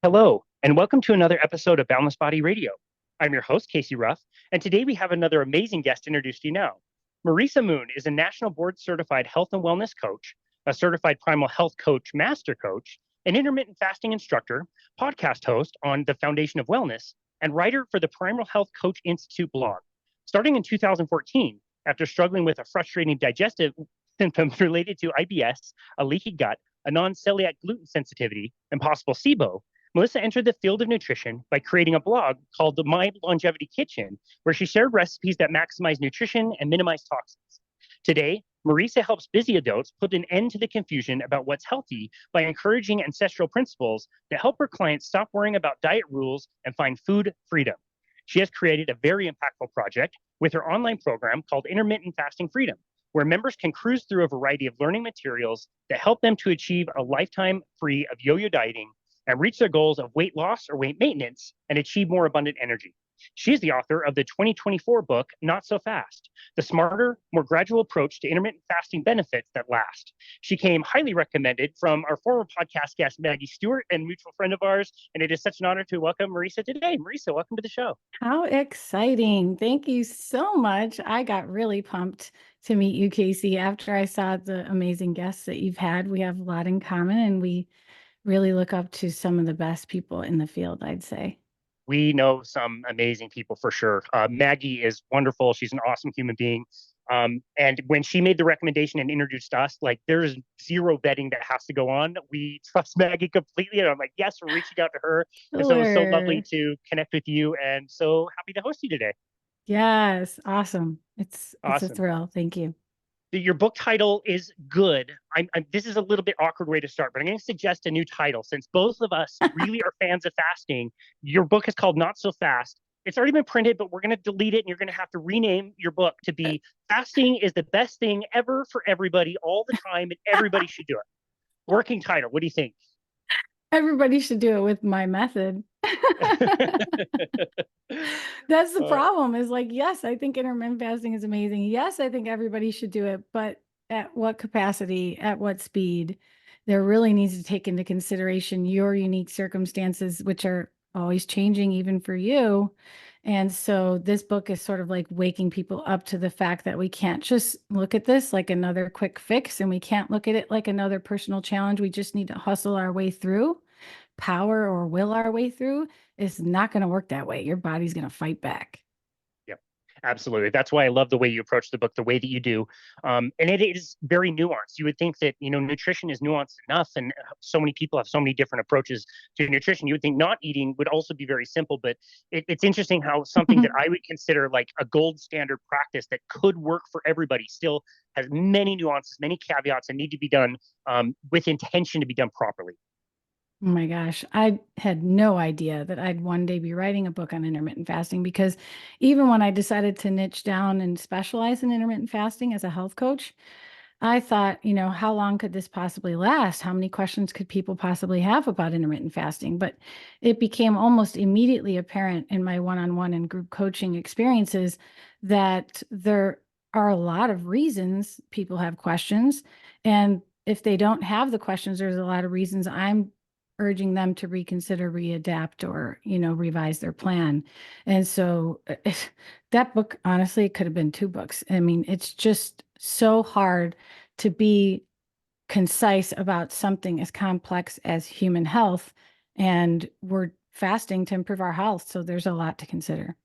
Hello, and welcome to another episode of Boundless Body Radio. I'm your host, Casey Ruff, and today we have another amazing guest introduced to you now. Marisa Moon is a national board certified health and wellness coach, a certified Primal Health Coach Master Coach, an intermittent fasting instructor, podcast host on the Foundation of Wellness, and writer for the Primal Health Coach Institute blog. Starting in 2014, after struggling with a frustrating digestive symptoms related to IBS, a leaky gut, a non-celiac gluten sensitivity, and possible SIBO, Melissa entered the field of nutrition by creating a blog called the My Longevity Kitchen, where she shared recipes that maximize nutrition and minimize toxins. Today, Marisa helps busy adults put an end to the confusion about what's healthy by encouraging ancestral principles that help her clients stop worrying about diet rules and find food freedom. She has created a very impactful project with her online program called Intermittent Fasting Freedom, where members can cruise through a variety of learning materials that help them to achieve a lifetime free of yo-yo dieting and reach their goals of weight loss or weight maintenance and achieve more abundant energy. She's the author of the 2024 book, Not So Fast, the smarter, more gradual approach to intermittent fasting benefits that last. She came highly recommended from our former podcast guest, Maggie Stewart, and mutual friend of ours. And it is such an honor to welcome Marisa today. Marisa, welcome to the show. How exciting. Thank you so much. I got really pumped to meet you, Casey, after I saw the amazing guests that you've had. We have a lot in common, and we really look up to some of the best people in the field, I'd say. We know some amazing people for sure. Maggie is wonderful. She's an awesome human being. And when she made the recommendation and introduced us, like there's zero vetting that has to go on. We trust Maggie completely. And I'm like, yes, we're reaching out to her. And so it was so lovely Sure. to connect with you and so happy to host you today. Yes, awesome. It's a Awesome. thrill. Thank you. Your book title is good. This is a little bit awkward way to start, but I'm going to suggest a new title since both of us really are fans of fasting. Your book is called Not So Fast. It's already been printed, but we're going to delete it and you're going to have to rename your book to be Fasting is the Best Thing Ever for Everybody all the time and everybody should do it. Working title. What do you think? Everybody should do it with my method. That's the Uh, problem is like, yes, I think intermittent fasting is amazing. Yes, I think everybody should do it, but at what capacity, at what speed? There really needs to take into consideration your unique circumstances, which are always changing even for you. And so this book is sort of like waking people up to the fact that we can't just look at this like another quick fix and we can't look at it like another personal challenge. We just need to hustle our way through, power or will our way through. It's not going to work that way. Your body's going to fight back. Yep, absolutely. That's why I love the way you approach the book, the way that you do. And it is very nuanced. You would think that, nutrition is nuanced enough, and so many people have so many different approaches to nutrition. You would think not eating would also be very simple, but it's interesting how something that I would consider like a gold standard practice that could work for everybody still has many nuances, many caveats, and need to be done with intention to be done properly. Oh my gosh, I had no idea that I'd one day be writing a book on intermittent fasting because even when I decided to niche down and specialize in intermittent fasting as a health coach, I thought, how long could this possibly last? How many questions could people possibly have about intermittent fasting? But it became almost immediately apparent in my one-on-one and group coaching experiences that there are a lot of reasons people have questions. And if they don't have the questions, there's a lot of reasons I'm urging them to reconsider, readapt, or, revise their plan. And so that book, honestly, it could have been two books. I mean, it's just so hard to be concise about something as complex as human health. And we're fasting to improve our health. So there's a lot to consider.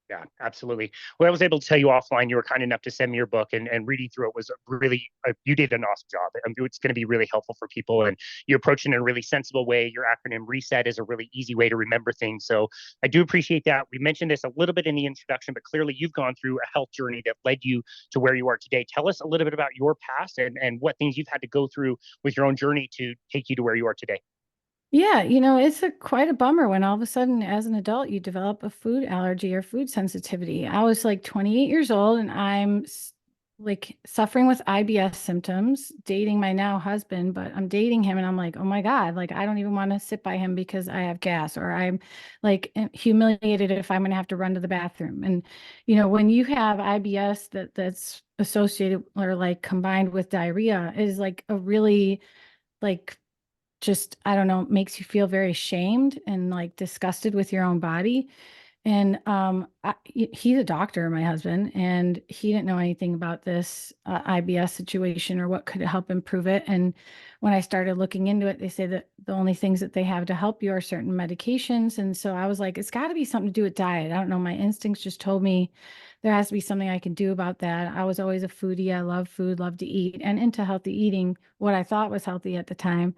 Yeah, absolutely. Well, I was able to tell you offline, you were kind enough to send me your book, and reading through it was really, you did an awesome job. It's going to be really helpful for people, and you approach it in a really sensible way. Your acronym RESET is a really easy way to remember things. So I do appreciate that. We mentioned this a little bit in the introduction, but clearly you've gone through a health journey that led you to where you are today. Tell us a little bit about your past and what things you've had to go through with your own journey to take you to where you are today. Yeah, it's quite a bummer when all of a sudden, as an adult, you develop a food allergy or food sensitivity. I was like 28 years old and like suffering with IBS symptoms, dating my now husband, but I'm dating him and I'm like, oh my God, like I don't even want to sit by him because I have gas, or I'm like humiliated if I'm going to have to run to the bathroom. And, when you have IBS that's associated or like combined with diarrhea is like a really like just, I don't know, makes you feel very shamed and like disgusted with your own body. And he's a doctor, my husband, and he didn't know anything about this IBS situation or what could help improve it. And when I started looking into it, they say that the only things that they have to help you are certain medications. And so I was like, it's got to be something to do with diet. I don't know. My instincts just told me there has to be something I can do about that. I was always a foodie. I love food, love to eat, and into healthy eating, what I thought was healthy at the time.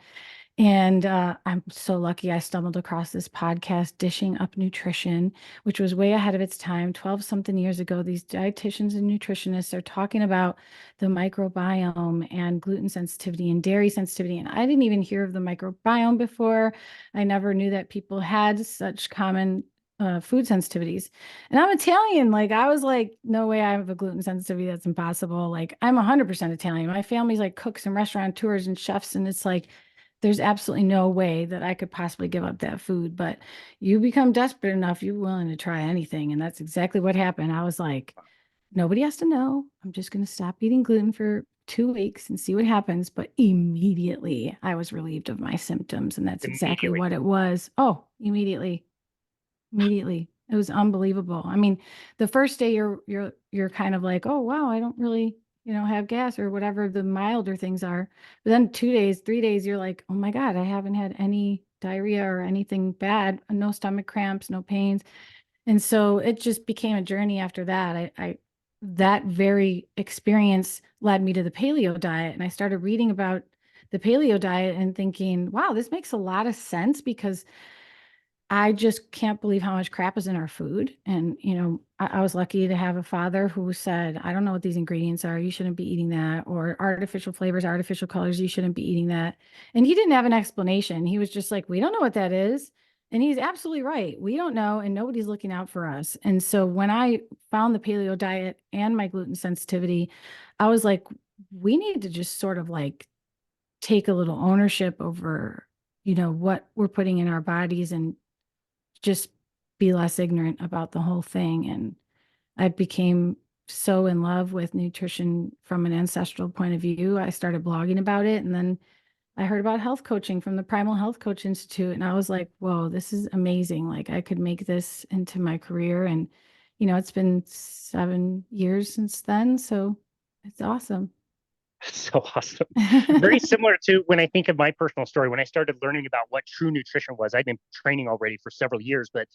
And I'm so lucky I stumbled across this podcast, Dishing Up Nutrition, which was way ahead of its time. 12 something years ago, these dietitians and nutritionists are talking about the microbiome and gluten sensitivity and dairy sensitivity. And I didn't even hear of the microbiome before. I never knew that people had such common food sensitivities. And I'm Italian. Like, I was like, no way I have a gluten sensitivity. That's impossible. Like, I'm 100% Italian. My family's like cooks and restaurateurs and chefs. And it's like, there's absolutely no way that I could possibly give up that food. But you become desperate enough, you're willing to try anything. And that's exactly what happened. I was like, nobody has to know. I'm just going to stop eating gluten for 2 weeks and see what happens. But immediately I was relieved of my symptoms. And that's exactly Immediately. what it was. Oh, immediately. Immediately. It was unbelievable. I mean, the first day you're kind of like, oh wow, I don't really, have gas or whatever the milder things are. But then 2 days, 3 days, you're like, oh my God, I haven't had any diarrhea or anything bad, no stomach cramps, no pains. And so it just became a journey after that. I that very experience led me to the paleo diet. And I started reading about the paleo diet and thinking, wow, this makes a lot of sense because I just can't believe how much crap is in our food. And, I was lucky to have a father who said, I don't know what these ingredients are. You shouldn't be eating that. Or artificial flavors, artificial colors, you shouldn't be eating that. And he didn't have an explanation. He was just like, we don't know what that is. And he's absolutely right. We don't know, and nobody's looking out for us. And so when I found the paleo diet and my gluten sensitivity, I was like, we need to just sort of like take a little ownership over, what we're putting in our bodies and just be less ignorant about the whole thing. And I became so in love with nutrition from an ancestral point of view. I started blogging about it. And then I heard about health coaching from the Primal Health Coach Institute. And I was like, whoa, this is amazing. Like, I could make this into my career. And, it's been 7 years since then. So it's awesome. So awesome. Very similar to when I think of my personal story, when I started learning about what true nutrition was. I've been training already for several years, but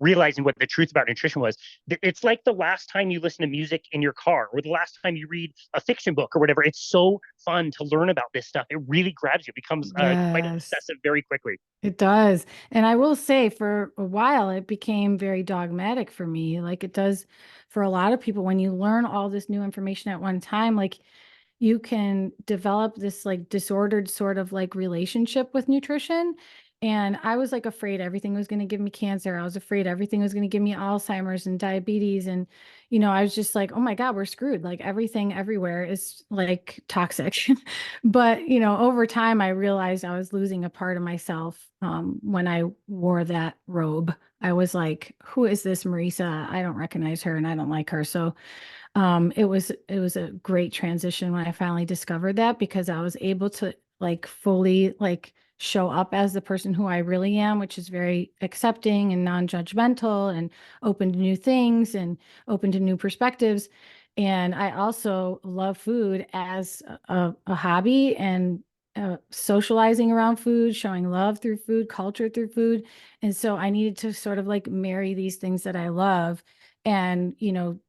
realizing what the truth about nutrition was, it's like the last time you listen to music in your car or the last time you read a fiction book or whatever. It's so fun to learn about this stuff. It really grabs you, becomes quite Yes. obsessive very quickly. It does. And I will say for a while, it became very dogmatic for me, like it does for a lot of people. When you learn all this new information at one time, like you can develop this like disordered sort of like relationship with nutrition. And I was like afraid everything was going to give me cancer. I was afraid everything was going to give me Alzheimer's and diabetes. And, I was just like, oh my God, we're screwed. Like everything everywhere is like toxic. But, over time, I realized I was losing a part of myself when I wore that robe. I was like, who is this Marisa? I don't recognize her and I don't like her. So it was a great transition when I finally discovered that because I was able to like fully like show up as the person who I really am, which is very accepting and non-judgmental and open to new things and open to new perspectives. And I also love food as a hobby and socializing around food, showing love through food, culture through food. And so I needed to sort of like marry these things that I love and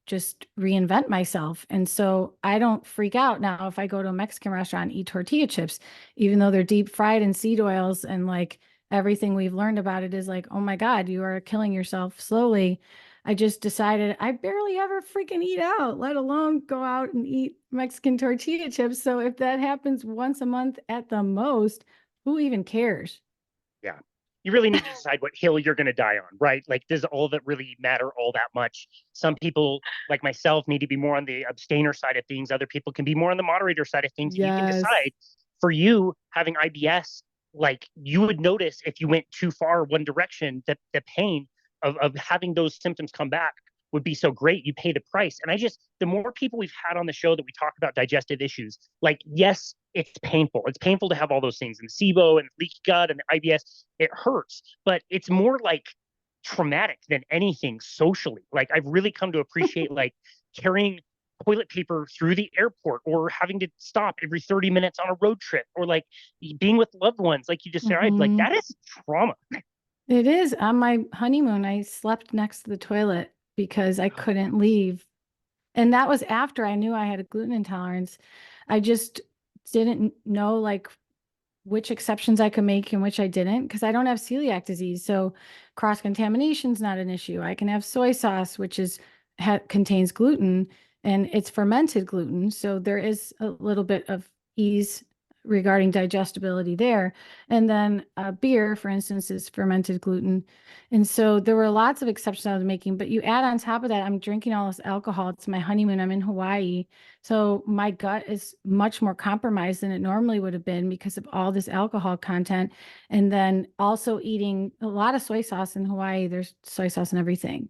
just reinvent myself. And so I don't freak out now if I go to a Mexican restaurant and eat tortilla chips, even though they're deep fried in seed oils and like everything we've learned about it is like, oh my God, you are killing yourself slowly. I just decided I barely ever freaking eat out, let alone go out and eat Mexican tortilla chips. So if that happens once a month at the most, who even cares? Yeah. You really need to decide what hill you're going to die on, right? Like, does all of it really matter all that much? Some people, like myself, need to be more on the abstainer side of things. Other people can be more on the moderator side of things. And you can Yes. decide for you having IBS, like you would notice if you went too far one direction, that the pain of having those symptoms come back would be so great. You pay the price. And the more people we've had on the show that we talk about digestive issues, like, yes, it's painful. It's painful to have all those things and SIBO and leaky gut and IBS. It hurts, but it's more like traumatic than anything socially. Like I've really come to appreciate like carrying toilet paper through the airport or having to stop every 30 minutes on a road trip or like being with loved ones, like you just described. Like Mhm. that is trauma. It is. On my honeymoon, I slept next to the toilet because I couldn't leave. And that was after I knew I had a gluten intolerance. I just didn't know like which exceptions I could make and which I didn't because I don't have celiac disease. So cross contamination is not an issue. I can have soy sauce, which is contains gluten and it's fermented gluten. So there is a little bit of ease regarding digestibility there. And then beer, for instance, is fermented gluten. And so there were lots of exceptions I was making, but you add on top of that, I'm drinking all this alcohol. It's my honeymoon. I'm in Hawaii. So my gut is much more compromised than it normally would have been because of all this alcohol content. And then also eating a lot of soy sauce in Hawaii. There's soy sauce and everything.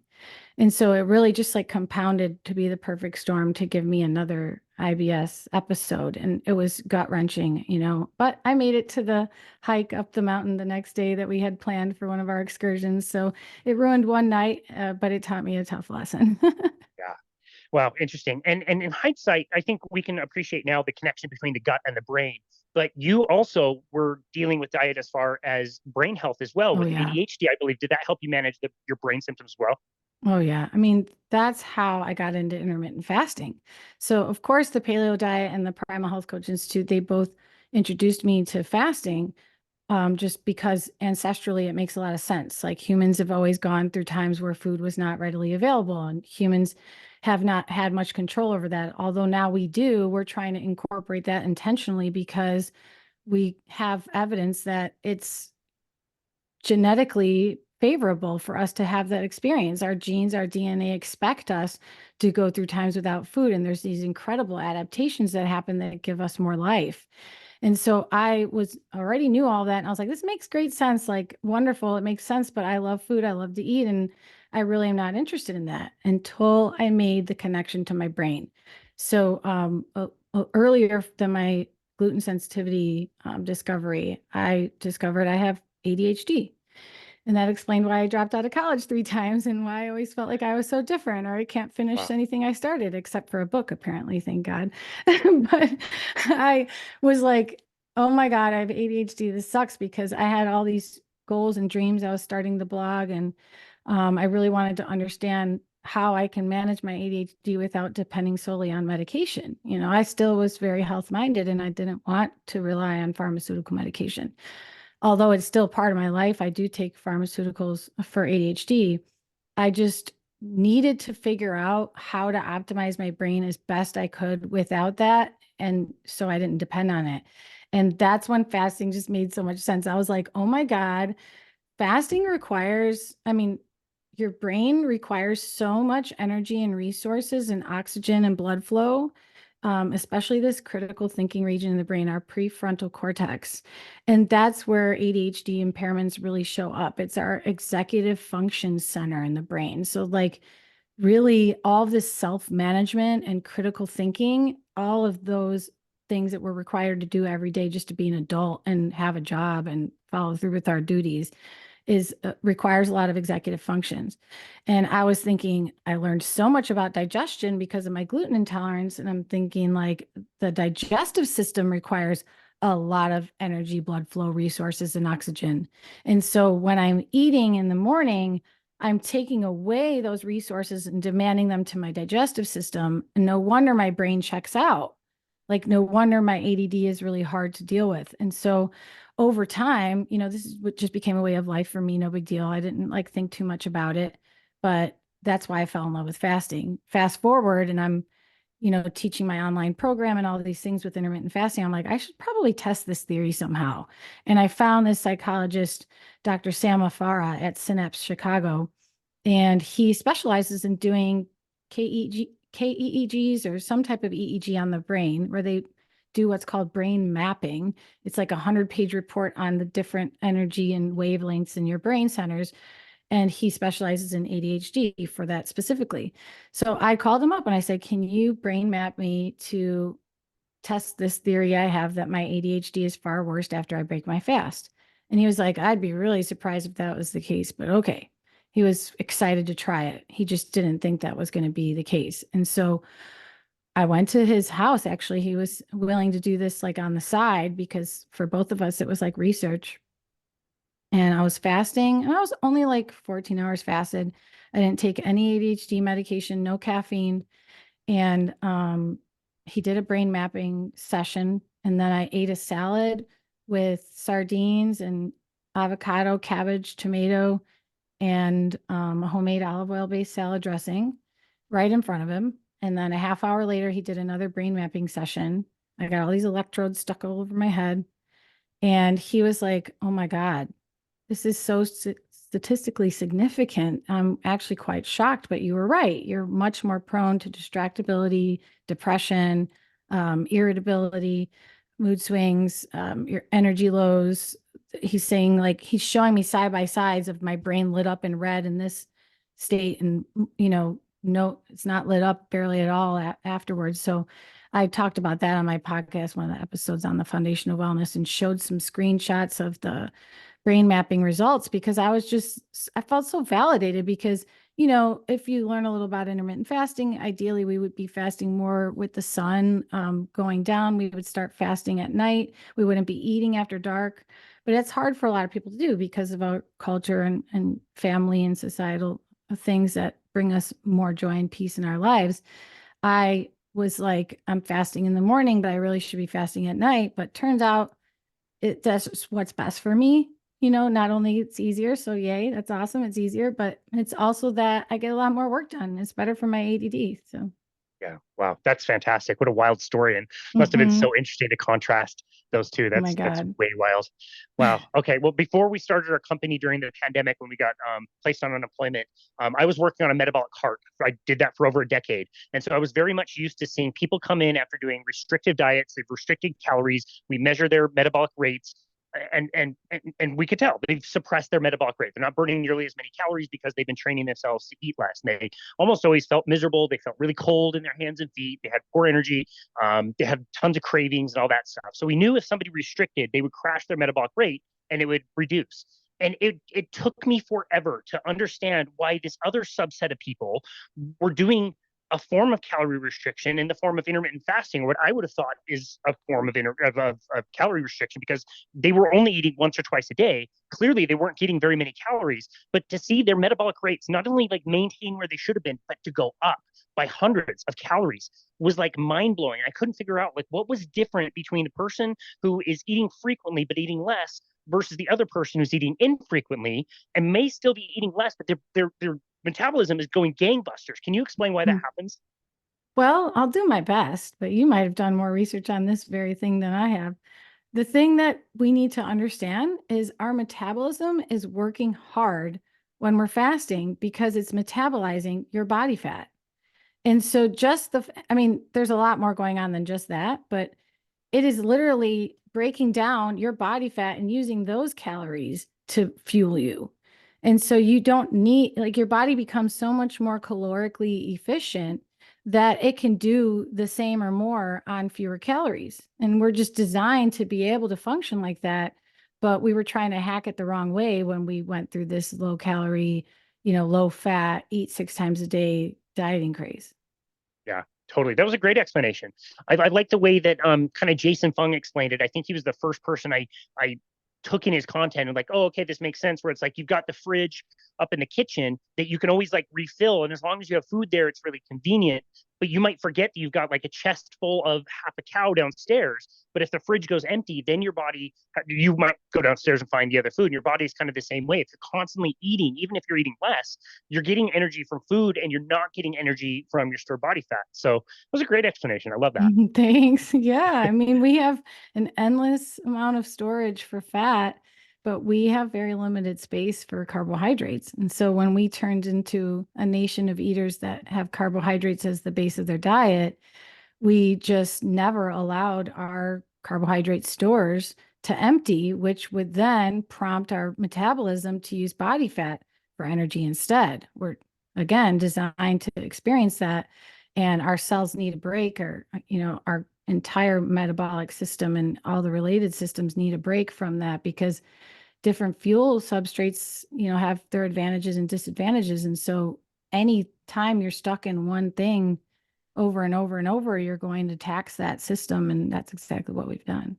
And so it really just like compounded to be the perfect storm to give me another IBS episode. And it was gut wrenching, but I made it to the hike up the mountain the next day that we had planned for one of our excursions. So it ruined one night, but it taught me a tough lesson. Yeah. Wow, interesting. And in hindsight, I think we can appreciate now the connection between the gut and the brain. But you also were dealing with diet as far as brain health as well Oh, with yeah. ADHD, I believe. Did that help you manage your brain symptoms as well? Oh, yeah. I mean, that's how I got into intermittent fasting. So, of course, the paleo diet and the Primal Health Coach Institute, they both introduced me to fasting just because ancestrally it makes a lot of sense. Like humans have always gone through times where food was not readily available, and humans have not had much control over that. Although now we do, we're trying to incorporate that intentionally because we have evidence that it's genetically favorable for us to have that experience. Our genes, our DNA expect us to go through times without food. And there's these incredible adaptations that happen that give us more life. And so I was already knew all that. And I was like, this makes great sense. Like, wonderful. It makes sense. But I love food. I love to eat. And I really am not interested in that until I made the connection to my brain. So earlier than my gluten sensitivity discovery, I discovered I have ADHD. And that explained why I dropped out of college 3 times and why I always felt like I was so different or I can't finish Wow. anything I started except for a book, apparently, thank God. But I was like, oh my God, I have ADHD. This sucks because I had all these goals and dreams. I was starting the blog and I really wanted to understand how I can manage my ADHD without depending solely on medication. I still was very health minded and I didn't want to rely on pharmaceutical medication. Although it's still part of my life, I do take pharmaceuticals for ADHD. I just needed to figure out how to optimize my brain as best I could without that. And so I didn't depend on it. And that's when fasting just made so much sense. I was like, oh my God, fasting requires, I mean, your brain requires so much energy and resources and oxygen and blood flow, especially this critical thinking region in the brain, our prefrontal cortex. And that's where ADHD impairments really show up. It's our executive function center in the brain. So, like, really, all of this self management and critical thinking, all of those things that we're required to do every day just to be an adult and have a job and follow through with our duties is requires a lot of executive functions. And I was thinking, I learned so much about digestion because of my gluten intolerance. And I'm thinking like the digestive system requires a lot of energy, blood flow, resources, and oxygen. And so when I'm eating in the morning, I'm taking away those resources and demanding them to my digestive system. And no wonder my brain checks out. Like, no wonder my ADD is really hard to deal with. And so over time, this is what just became a way of life for me. No big deal. I didn't like think too much about it, but that's why I fell in love with fasting. Fast forward, and I'm, teaching my online program and all these things with intermittent fasting. I'm like, I should probably test this theory somehow. And I found this psychologist, Dr. Sam Afara at Synapse Chicago, and he specializes in doing KEEGs or some type of EEG on the brain where they do what's called brain mapping. It's like 100-page report on the different energy and wavelengths in your brain centers. And he specializes in ADHD for that specifically. So I called him up and I said, can you brain map me to test this theory I have that my ADHD is far worse after I break my fast. And he was like, I'd be really surprised if that was the case, but okay. He was excited to try it. He just didn't think that was going to be the case. And so I went to his house. Actually, he was willing to do this like on the side because for both of us, it was like research. And I was fasting, and I was only like 14 hours fasted. I didn't take any ADHD medication, no caffeine. And he did a brain mapping session. And then I ate a salad with sardines and avocado, cabbage, tomato, and a homemade olive oil based salad dressing right in front of him. And then a half hour later, he did another brain mapping session. I got all these electrodes stuck all over my head. And he was like, oh my God, this is so statistically significant. I'm actually quite shocked, but you were right. You're much more prone to distractibility, depression, irritability, mood swings, your energy lows. He's saying like he's showing me side by sides of my brain lit up in red in this state, and no, it's not lit up barely at all afterwards. So I talked about that on my podcast, one of the episodes on the foundation of wellness, and showed some screenshots of the brain mapping results because I felt so validated because, if you learn a little about intermittent fasting, ideally we would be fasting more with the sun going down. We would start fasting at night. We wouldn't be eating after dark, but it's hard for a lot of people to do because of our culture and family and societal things that bring us more joy and peace in our lives. I was like, I'm fasting in the morning, but I really should be fasting at night. But turns out that's what's best for me. Not only it's easier, so yay, that's awesome. It's easier, but it's also that I get a lot more work done. It's better for my ADD. So Yeah. Wow. That's fantastic. What a wild story. And must have been oh so interesting to contrast those two. my That's God. way wild. Wow. Okay. Well, before we started our company during the pandemic, when we got placed on unemployment, I was working on a metabolic cart. I did that for over a decade. And so I was very much used to seeing people come in after doing restrictive diets. They've restricted calories. We measure their metabolic rates. And we could tell they've suppressed their metabolic rate. They're not burning nearly as many calories because they've been training themselves to eat less. And they almost always felt miserable. They felt really cold in their hands and feet. They had poor energy. They had tons of cravings and all that stuff. So we knew if somebody restricted, they would crash their metabolic rate and it would reduce. And it took me forever to understand why this other subset of people were doing a form of calorie restriction in the form of intermittent fasting, or what I would have thought is a form of calorie restriction, because they were only eating once or twice a day. Clearly, they weren't getting very many calories, but to see their metabolic rates not only like maintain where they should have been, but to go up by hundreds of calories was like mind blowing. I couldn't figure out like what was different between the person who is eating frequently but eating less versus the other person who's eating infrequently and may still be eating less, but their metabolism is going gangbusters. Can you explain why that happens? Well, I'll do my best, but you might have done more research on this very thing than I have. The thing that we need to understand is our metabolism is working hard when we're fasting because it's metabolizing your body fat. And so there's a lot more going on than just that, but it is literally breaking down your body fat and using those calories to fuel you. And so you don't need, like, your body becomes so much more calorically efficient that it can do the same or more on fewer calories. And we're just designed to be able to function like that. But we were trying to hack it the wrong way when we went through this low calorie, low fat, eat 6 times a day dieting craze. Yeah, totally. That was a great explanation. I like the way that kind of Jason Fung explained it. I think he was the first person I took in his content and like, oh, okay, this makes sense. Where it's like you've got the fridge up in the kitchen that you can always like refill, and as long as you have food there, it's really convenient. But you might forget that you've got like a chest full of half a cow downstairs. But if the fridge goes empty, then you might go downstairs and find the other food. And your body's kind of the same way. If you're constantly eating, even if you're eating less, you're getting energy from food and you're not getting energy from your stored body fat. So it was a great explanation. I love that. Thanks. Yeah. I mean, we have an endless amount of storage for fat, but we have very limited space for carbohydrates. And so when we turned into a nation of eaters that have carbohydrates as the base of their diet, we just never allowed our carbohydrate stores to empty, which would then prompt our metabolism to use body fat for energy instead. We're, again, designed to experience that. And our cells need a break, or, our entire metabolic system and all the related systems need a break from that, because different fuel substrates, have their advantages and disadvantages. And so any time you're stuck in one thing over and over and over, you're going to tax that system. And that's exactly what we've done.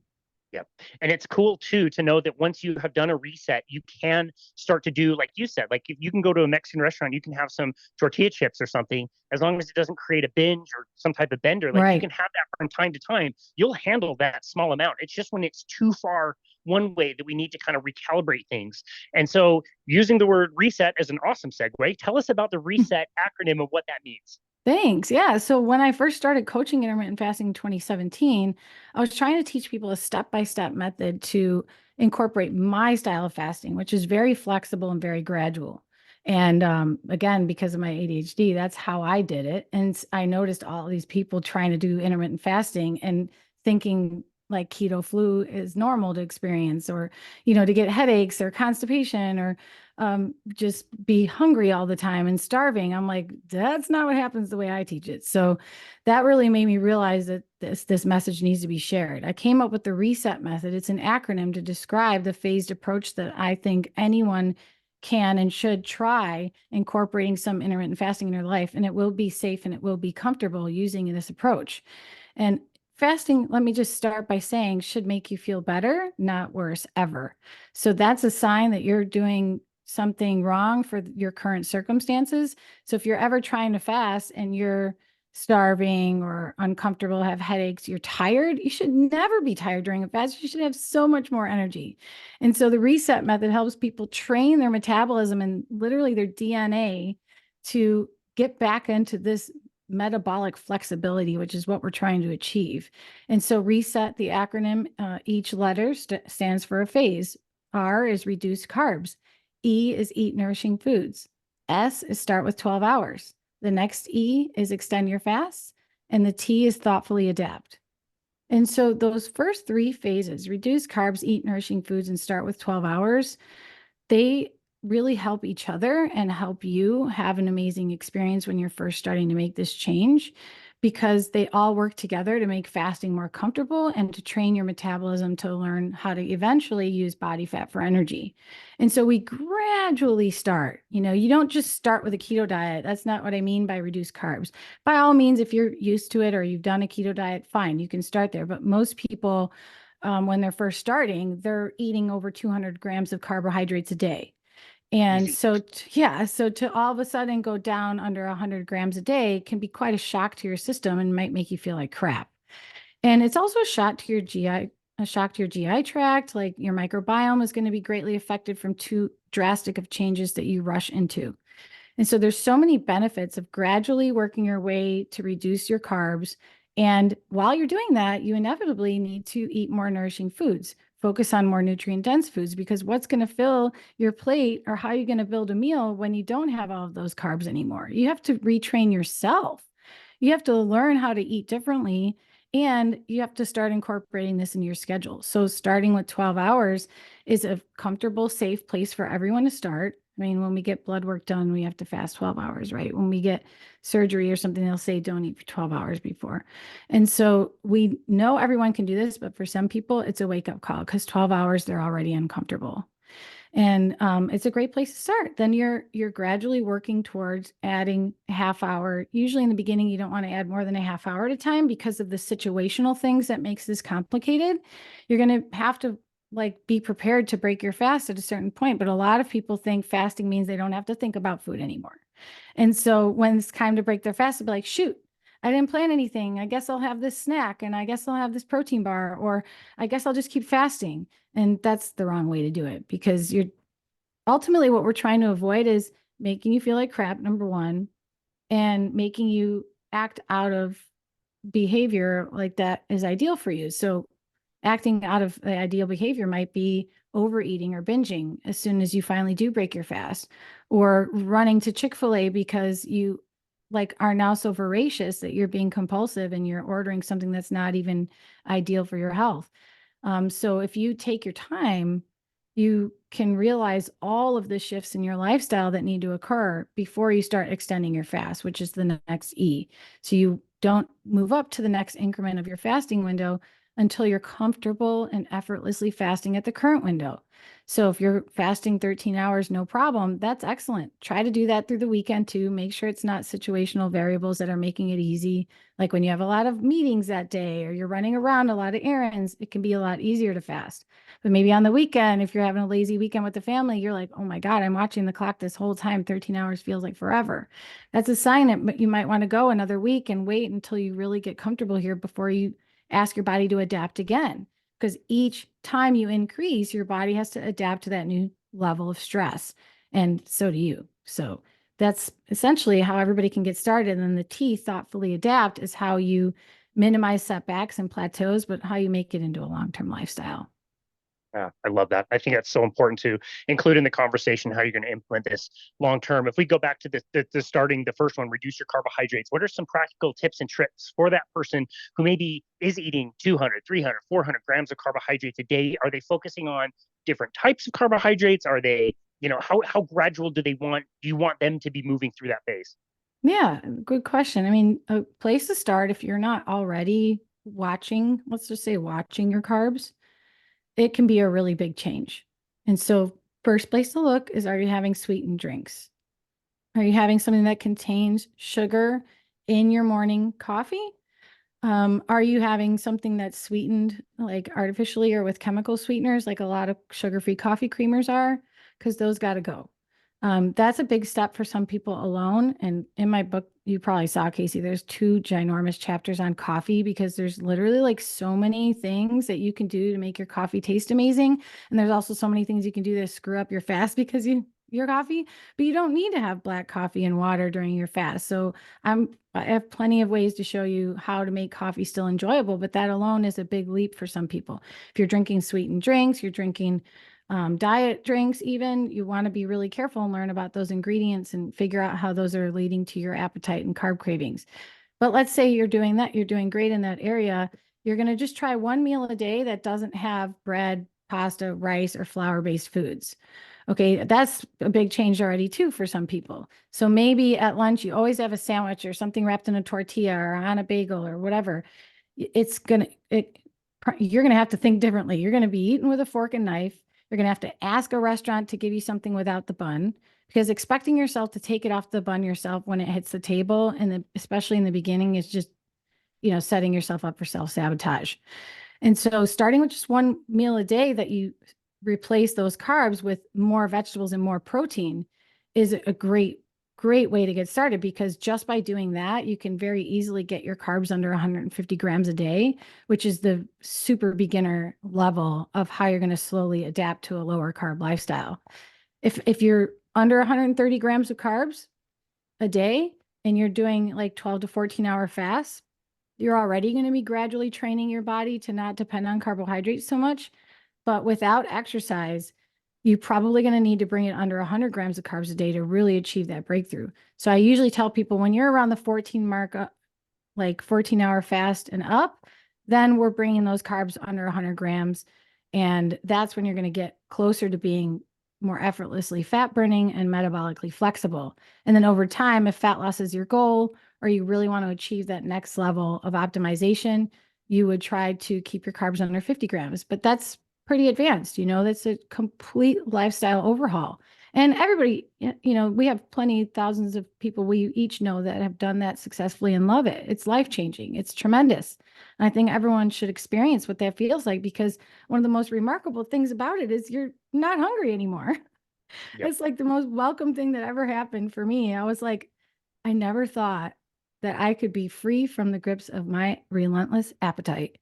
Yep. And it's cool too to know that once you have done a reset, you can start to do, like you said, like if you can go to a Mexican restaurant, you can have some tortilla chips or something, as long as it doesn't create a binge or some type of bender, like you Right. can have that from time to time. You'll handle that small amount. It's just when it's too far one way that we need to kind of recalibrate things. And so using the word reset as an awesome segue, tell us about the reset acronym and what that means. Thanks. Yeah. So when I first started coaching intermittent fasting in 2017, I was trying to teach people a step-by-step method to incorporate my style of fasting, which is very flexible and very gradual. And again, because of my ADHD, that's how I did it. And I noticed all these people trying to do intermittent fasting and thinking like keto flu is normal to experience, or, to get headaches or constipation, or just be hungry all the time and starving. I'm like, that's not what happens the way I teach it. So that really made me realize that this message needs to be shared. I came up with the reset method. It's an acronym to describe the phased approach that I think anyone can and should try incorporating some intermittent fasting in their life. And it will be safe and it will be comfortable using this approach. And fasting, let me just start by saying, should make you feel better, not worse, ever. So that's a sign that you're doing something wrong for your current circumstances. So if you're ever trying to fast and you're starving or uncomfortable, have headaches, you're tired, you should never be tired during a fast. You should have so much more energy. And so the reset method helps people train their metabolism and literally their DNA to get back into this metabolic flexibility, which is what we're trying to achieve. And so reset, the acronym, each letter stands for a phase. R is reduce carbs. E is eat nourishing foods. S is start with 12 hours. The next E is extend your fast. And the T is thoughtfully adapt. And so those first three phases, reduce carbs, eat nourishing foods, and start with 12 hours, they really help each other and help you have an amazing experience when you're first starting to make this change, because they all work together to make fasting more comfortable and to train your metabolism to learn how to eventually use body fat for energy. And so we gradually start, you don't just start with a keto diet. That's not what I mean by reduce carbs. By all means, if you're used to it or you've done a keto diet, fine, you can start there. But most people, when they're first starting, they're eating over 200 grams of carbohydrates a day. And Easy. so, so to all of a sudden go down under 100 grams a day can be quite a shock to your system and might make you feel like crap. And it's also a shock to your GI tract. Like your microbiome is going to be greatly affected from too drastic of changes that you rush into. And so there's so many benefits of gradually working your way to reduce your carbs. And while you're doing that, you inevitably need to eat more nourishing foods, focus on more nutrient dense foods, because what's going to fill your plate, or how are you going to build a meal when you don't have all of those carbs anymore? You have to retrain yourself. You have to learn how to eat differently, and you have to start incorporating this in your schedule. So starting with 12 hours is a comfortable, safe place for everyone to start. I mean, when we get blood work done, we have to fast 12 hours, right? When we get surgery or something, they'll say don't eat for 12 hours before. And so we know everyone can do this, but for some people, it's a wake-up call, because 12 hours, they're already uncomfortable. And it's a great place to start. Then you're gradually working towards adding a half hour. Usually in the beginning, you don't want to add more than a half hour at a time because of the situational things that makes this complicated. You're going to have to be prepared to break your fast at a certain point. But a lot of people think fasting means they don't have to think about food anymore. And so when it's time to break their fast, they'll be like, shoot, I didn't plan anything. I guess I'll have this snack, and I guess I'll have this protein bar, or I guess I'll just keep fasting. And that's the wrong way to do it, because you're ultimately, what we're trying to avoid is making you feel like crap, number one, and making you act out of behavior like that is ideal for you. So acting out of the ideal behavior might be overeating or binging as soon as you finally do break your fast, or running to Chick-fil-A because you are now so voracious that you're being compulsive and you're ordering something that's not even ideal for your health. So if you take your time, you can realize all of the shifts in your lifestyle that need to occur before you start extending your fast, which is the next E. So you don't move up to the next increment of your fasting window until you're comfortable and effortlessly fasting at the current window. So if you're fasting 13 hours, no problem, that's excellent. Try to do that through the weekend too. Make sure it's not situational variables that are making it easy. Like when you have a lot of meetings that day or you're running around a lot of errands, it can be a lot easier to fast. But maybe on the weekend, if you're having a lazy weekend with the family, you're like, oh my God, I'm watching the clock this whole time. 13 hours feels like forever. That's a sign that you might want to go another week and wait until you really get comfortable here before you ask your body to adapt again. Because each time you increase, your body has to adapt to that new level of stress. And so do you. So that's essentially how everybody can get started. And then the T, thoughtfully adapt, is how you minimize setbacks and plateaus, but how you make it into a long-term lifestyle. Yeah, I love that. I think that's so important to include in the conversation how you're going to implement this long term. If we go back to the starting, the first one, reduce your carbohydrates. What are some practical tips and tricks for that person who maybe is eating 200, 300, 400 grams of carbohydrates a day? Are they focusing on different types of carbohydrates? Are they, how gradual do you want them to be moving through that phase? Yeah, good question. I mean, a place to start if you're not already watching, let's just say watching your carbs, it can be a really big change. And so, first place to look is, are you having sweetened drinks? Are you having something that contains sugar in your morning coffee? Are you having something that's sweetened like artificially or with chemical sweeteners, like a lot of sugar-free coffee creamers are? Because those got to go. That's a big step for some people alone. And in my book, you probably saw, Casey, there's two ginormous chapters on coffee because there's literally like so many things that you can do to make your coffee taste amazing. And there's also so many things you can do to screw up your fast because your coffee, but you don't need to have black coffee and water during your fast. So I have plenty of ways to show you how to make coffee still enjoyable, but that alone is a big leap for some people. If you're drinking sweetened drinks, you're drinking diet drinks, even, you want to be really careful and learn about those ingredients and figure out how those are leading to your appetite and carb cravings. But let's say you're doing that, you're doing great in that area. You're going to just try one meal a day that doesn't have bread, pasta, rice, or flour-based foods. Okay, that's a big change already too for some people. So maybe at lunch you always have a sandwich or something wrapped in a tortilla or on a bagel or whatever. It's gonna it You're gonna have to think differently. You're gonna be eating with a fork and knife. You're gonna have to ask a restaurant to give you something without the bun because expecting yourself to take it off the bun yourself when it hits the table and especially in the beginning is just setting yourself up for self-sabotage. And so starting with just one meal a day that you replace those carbs with more vegetables and more protein is a great way to get started, because just by doing that, you can very easily get your carbs under 150 grams a day, which is the super beginner level of how you're going to slowly adapt to a lower carb lifestyle. If you're under 130 grams of carbs a day and you're doing like 12 to 14-hour fasts, you're already going to be gradually training your body to not depend on carbohydrates so much. But without exercise, you're probably going to need to bring it under 100 grams of carbs a day to really achieve that breakthrough. So I usually tell people when you're around the 14 mark, like 14-hour fast and up, then we're bringing those carbs under 100 grams. And that's when you're going to get closer to being more effortlessly fat burning and metabolically flexible. And then over time, if fat loss is your goal, or you really want to achieve that next level of optimization, you would try to keep your carbs under 50 grams. But that's pretty advanced. That's a complete lifestyle overhaul. And everybody, we have thousands of people we each know that have done that successfully and love it. It's life-changing. It's tremendous. And I think everyone should experience what that feels like, because one of the most remarkable things about it is you're not hungry anymore. Yep. It's like the most welcome thing that ever happened for me. I was like, I never thought that I could be free from the grips of my relentless appetite.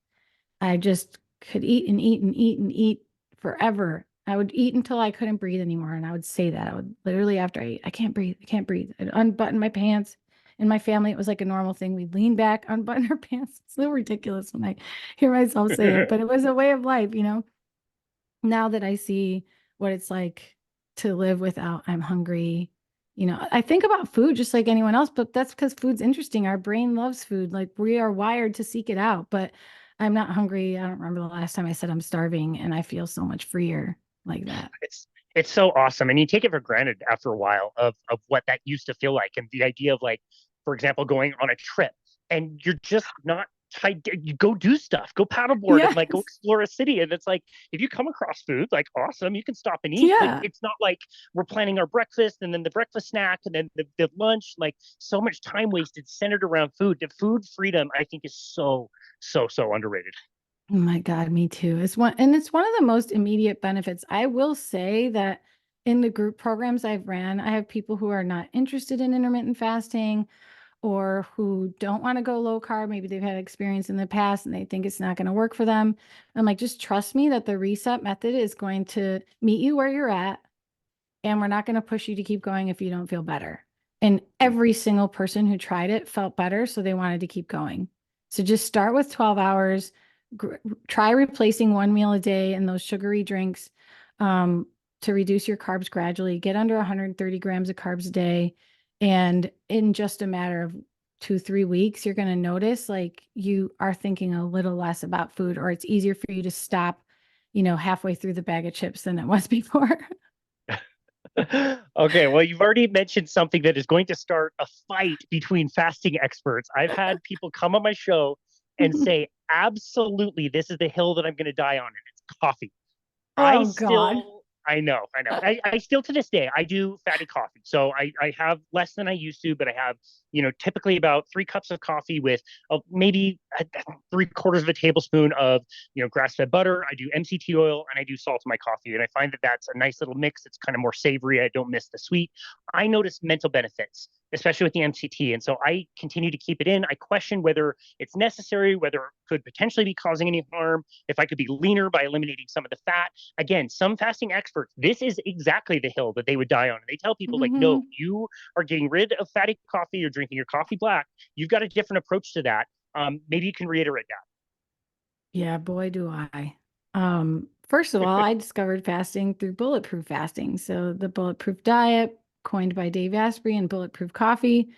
I just could eat and eat and eat and eat forever. I would eat until I couldn't breathe anymore. And I would say that. I would literally, after I eat, I can't breathe. I can't breathe. I'd unbutton my pants. In my family, it was like a normal thing. We'd lean back, unbutton our pants. It's a little ridiculous when I hear myself say it, but it was a way of life, Now that I see what it's like to live without I'm hungry, I think about food just like anyone else, but that's because food's interesting. Our brain loves food. Like, we are wired to seek it out, but I'm not hungry. I don't remember the last time I said I'm starving, and I feel so much freer like that. It's so awesome, and you take it for granted after a while of what that used to feel like, and the idea of, like, for example, going on a trip. and you're just not tied. You go do stuff, go paddleboard, and like go Yes. explore a city. And it's like, if you come across food, like awesome, you can stop and eat. But Yeah. it's not like we're planning our breakfast and then the breakfast snack and then the lunch. Like so much time wasted centered around food. The food freedom, I think, is so underrated. Oh my God, me too. It's one of the most immediate benefits. I will say that in the group programs I've ran, I have people who are not interested in intermittent fasting or who don't want to go low carb. Maybe they've had experience in the past and they think it's not going to work for them. I'm like, just trust me that the reset method is going to meet you where you're at, and we're not going to push you to keep going if you don't feel better. And every single person who tried it felt better, so they wanted to keep going. So just start with 12 hours, try replacing one meal a day and those sugary drinks, um, to reduce your carbs gradually, get under 130 grams of carbs a day. And in just a matter of 2, 3 weeks, you're going to notice like you are thinking a little less about food, or it's easier for you to stop, halfway through the bag of chips than it was before. Okay, well, you've already mentioned something that is going to start a fight between fasting experts. I've had people come on my show and say, absolutely, this is the hill that I'm going to die on, and it's coffee. I Oh God. still, I know. I still to this day, I do fatty coffee. So I have less than I used to, but I have, typically about 3 cups of coffee with maybe 3/4 of a tablespoon of, grass-fed butter. I do MCT oil and I do salt in my coffee. And I find that that's a nice little mix. It's kind of more savory. I don't miss the sweet. I notice mental benefits, especially with the MCT. And so I continue to keep it in. I question whether it's necessary, whether it could potentially be causing any harm, if I could be leaner by eliminating some of the fat. Again, some fasting experts, this is exactly the hill that they would die on. And they tell people, like, no, Hmm. you are getting rid of fatty coffee, you're drinking your coffee black. You've got a different approach to that. Maybe you can reiterate Yeah, boy, do I. First of all, I discovered fasting through bulletproof fasting. So the bulletproof diet, coined by Dave Asprey, and bulletproof coffee,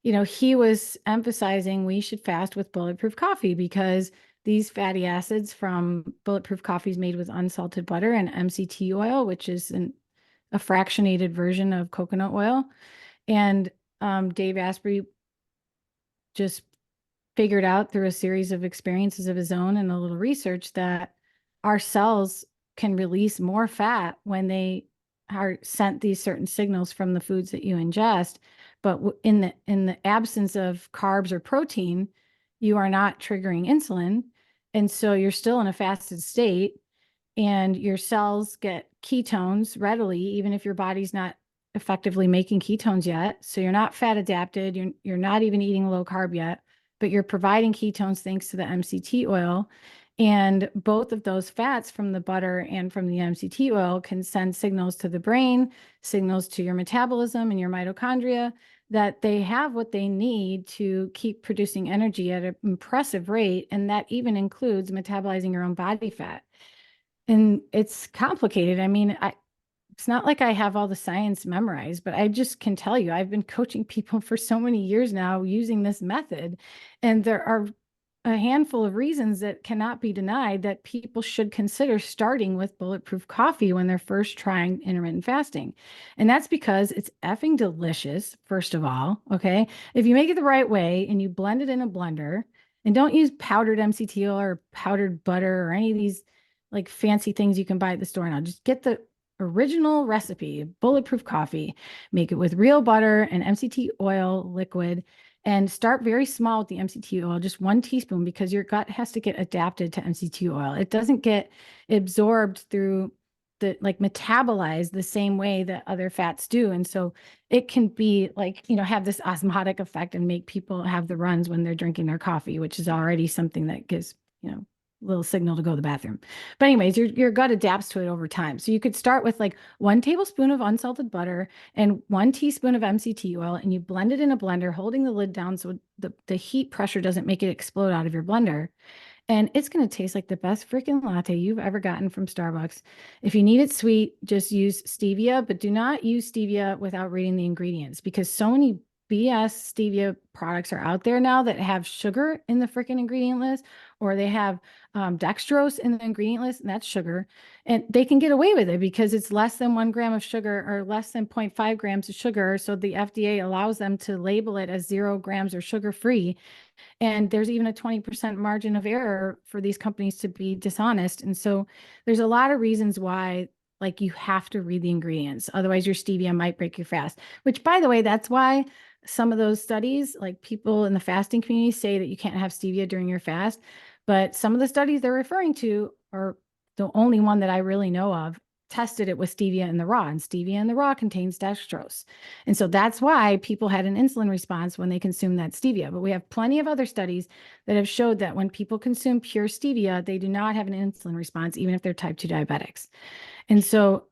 he was emphasizing we should fast with bulletproof coffee because these fatty acids from bulletproof coffees made with unsalted butter and MCT oil, which is a fractionated version of coconut oil. And Dave Asprey just figured out through a series of experiences of his own and a little research that our cells can release more fat when they are sent these certain signals from the foods that you ingest. But in the absence of carbs or protein, you are not triggering insulin, and so you're still in a fasted state, and your cells get ketones readily, even if your body's not effectively making ketones yet. So you're not fat adapted. You're not even eating low carb yet, but you're providing ketones thanks to the MCT oil. And both of those fats from the butter and from the MCT oil can send signals to the brain, signals to your metabolism and your mitochondria that they have what they need to keep producing energy at an impressive rate. And that even includes metabolizing your own body fat. And it's complicated. I mean, it's not like I have all the science memorized, but I just can tell you, I've been coaching people for so many years now using this method. And there are a handful of reasons that cannot be denied that people should consider starting with bulletproof coffee when they're first trying intermittent fasting. And that's because it's effing delicious, first of all. Okay. If you make it the right way and you blend it in a blender, and don't use powdered MCT oil or powdered butter or any of these like fancy things you can buy at the store now. Just get the original recipe, bulletproof coffee, make it with real butter and MCT oil liquid, and start very small with the MCT oil, just 1 teaspoon, because your gut has to get adapted to MCT oil. It doesn't get absorbed through metabolized the same way that other fats do. And so it can be like, have this osmotic effect and make people have the runs when they're drinking their coffee, which is already something that gives, little signal to go to the bathroom. But anyways, your gut adapts to it over time. So you could start with like 1 tablespoon of unsalted butter and 1 teaspoon of MCT oil, and you blend it in a blender, holding the lid down so the heat pressure doesn't make it explode out of your blender. And it's going to taste like the best freaking latte you've ever gotten from Starbucks. If you need it sweet, just use stevia, but do not use stevia without reading the ingredients, because so many BS stevia products are out there now that have sugar in the freaking ingredient list, or they have dextrose in the ingredient list, and that's sugar. And they can get away with it because it's less than 1 gram of sugar or less than 0.5 grams of sugar. So the FDA allows them to label it as 0 grams or sugar free. And there's even a 20% margin of error for these companies to be dishonest. And so there's a lot of reasons why, like, you have to read the ingredients. Otherwise, your stevia might break your fast, which, by the way, that's why some of those studies, like people in the fasting community, say that you can't have stevia during your fast. But some of the studies they're referring to are the only one that I really know of tested it with stevia in the raw, and stevia in the raw contains dextrose. And so that's why people had an insulin response when they consumed that stevia. But we have plenty of other studies that have showed that when people consume pure stevia, they do not have an insulin response, even if they're type 2 diabetics. And so,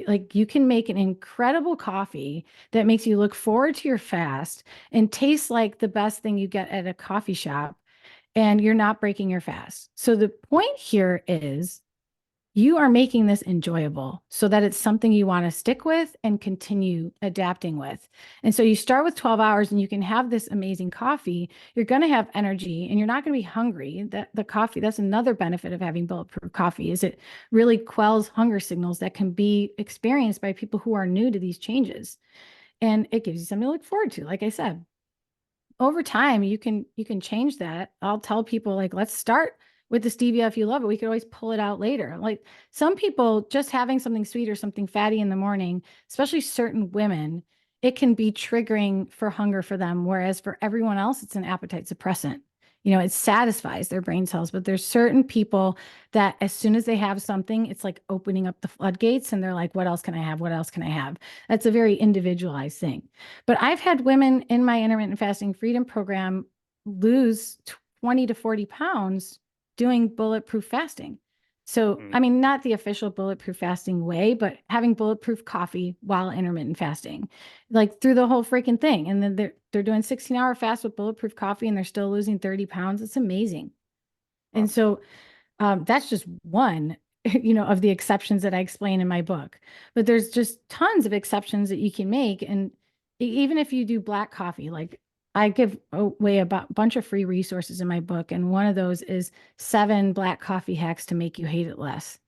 like, you can make an incredible coffee that makes you look forward to your fast and tastes like the best thing you get at a coffee shop, and you're not breaking your fast. So the point here is you are making this enjoyable so that it's something you want to stick with and continue adapting with. And so you start with 12 hours and you can have this amazing coffee. You're going to have energy and you're not going to be hungry. The coffee, that's another benefit of having bulletproof coffee, is it really quells hunger signals that can be experienced by people who are new to these changes. And it gives you something to look forward to. Like I said, over time you can change that. I'll tell people, like, let's start with the stevia. If you love it, we could always pull it out later. Like, some people, just having something sweet or something fatty in the morning, especially certain women, it can be triggering for hunger for them, whereas for everyone else it's an appetite suppressant. It satisfies their brain cells, but there's certain people that as soon as they have something, it's like opening up the floodgates and they're like, what else can I have? What else can I have? That's a very individualized thing. But I've had women in my intermittent fasting freedom program lose 20 to 40 pounds doing bulletproof fasting. So, I mean, not the official bulletproof fasting way, but having bulletproof coffee while intermittent fasting, like through the whole freaking thing. And then they're doing 16-hour fast with bulletproof coffee and they're still losing 30 pounds. It's amazing. And so that's just one, of the exceptions that I explain in my book. But there's just tons of exceptions that you can make. And even if you do black coffee, like, I give away a bunch of free resources in my book. And one of those is 7 black coffee hacks to make you hate it less.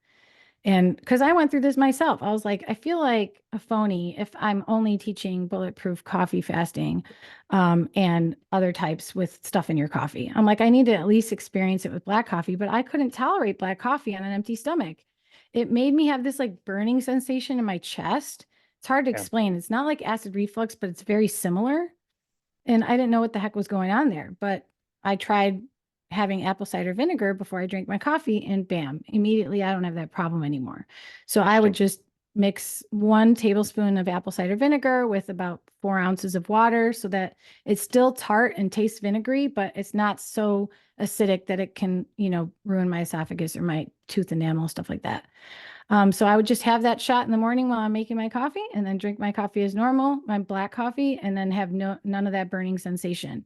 And because I went through this myself, I was like, I feel like a phony if I'm only teaching bulletproof coffee fasting and other types with stuff in your coffee. I'm like, I need to at least experience it with black coffee, but I couldn't tolerate black coffee on an empty stomach. It made me have this like burning sensation in my chest. It's hard to explain. It's not like acid reflux, but it's very similar. And I didn't know what the heck was going on there, but I tried having apple cider vinegar before I drank my coffee, and bam, immediately I don't have that problem anymore. So I would just mix 1 tablespoon of apple cider vinegar with about 4 ounces of water so that it's still tart and tastes vinegary, but it's not so acidic that it can, ruin my esophagus or my tooth enamel, stuff like that. So I would just have that shot in the morning while I'm making my coffee, and then drink my coffee as normal, my black coffee, and then have none of that burning sensation.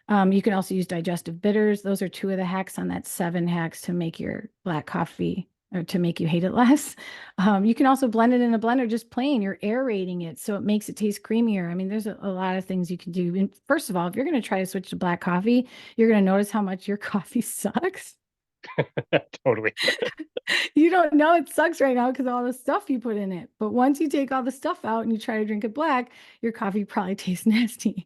You can also use digestive bitters. Those are 2 of the hacks on that 7 hacks to make your black coffee, or to make you hate it less. You can also blend it in a blender, just plain. You're aerating it, so it makes it taste creamier. I mean, there's a lot of things you can do. And first of all, if you're going to try to switch to black coffee, you're going to notice how much your coffee sucks. Totally. You don't know it sucks right now because of all the stuff you put in it. But once you take all the stuff out and you try to drink it black, your coffee probably tastes nasty.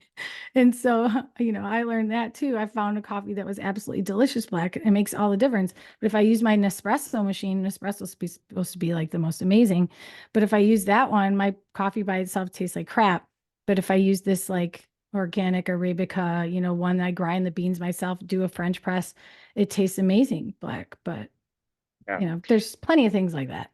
And so, I learned that too. I found a coffee that was absolutely delicious black. It makes all the difference. But if I use my Nespresso machine, Nespresso is supposed to be like the most amazing. But if I use that one, my coffee by itself tastes like crap. But if I use this like organic Arabica, one that I grind the beans myself, do a French press, it tastes amazing black. But there's plenty of things like that,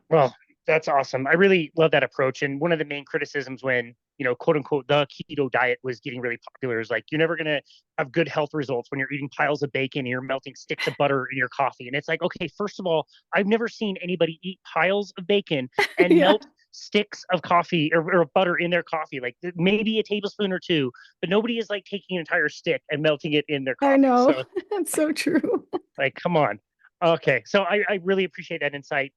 Well, that's awesome. I really love that approach. And one of the main criticisms when, quote unquote, the keto diet was getting really popular is like, you're never going to have good health results when you're eating piles of bacon and you're melting sticks of butter in your coffee. And it's like, okay, first of all, I've never seen anybody eat piles of bacon and Yeah. melt sticks of coffee or butter in their coffee, like maybe a tablespoon or 2, but nobody is like taking an entire stick and melting it in their I coffee. know. So That's so true. like, come on. Okay, so I really appreciate that insight.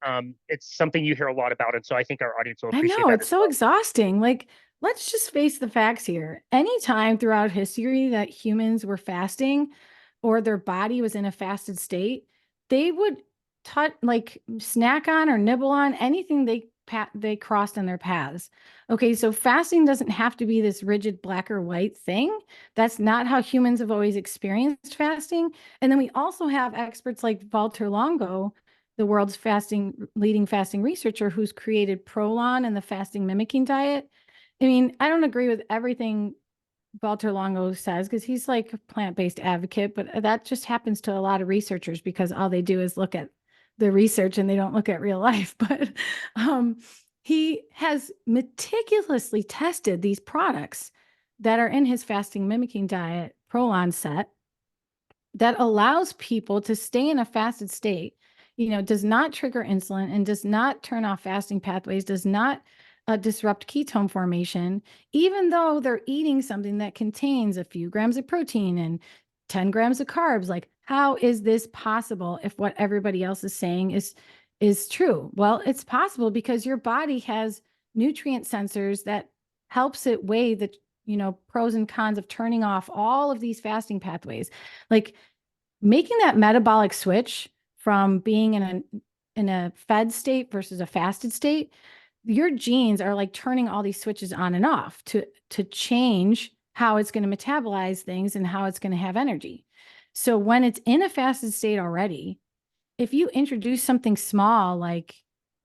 It's something you hear a lot about, and so I think our audience will I appreciate know. that It's as so well. exhausting. Like, let's just face the facts here. Anytime throughout history that humans were fasting or their body was in a fasted state, they would like snack on or nibble on anything they crossed in their paths. Okay, so fasting doesn't have to be this rigid black or white thing. That's not how humans have always experienced fasting. And then we also have experts like Walter Longo, the world's leading fasting researcher, who's created Prolon and the fasting mimicking diet. I mean, I don't agree with everything Walter Longo says because he's like a plant-based advocate, but that just happens to a lot of researchers because all they do is look at the research and they don't look at real life. But um, he has meticulously tested these products that are in his fasting mimicking diet, Prolon set, that allows people to stay in a fasted state, does not trigger insulin and does not turn off fasting pathways, does not disrupt ketone formation, even though they're eating something that contains a few grams of protein and 10 grams of carbs. Like, how is this possible if what everybody else is saying is true? Well, it's possible because your body has nutrient sensors that helps it weigh the pros and cons of turning off all of these fasting pathways. Like, making that metabolic switch from being in a fed state versus a fasted state, your genes are like turning all these switches on and off to change how it's going to metabolize things and how it's going to have energy. So when it's in a fasted state already, if you introduce something small, like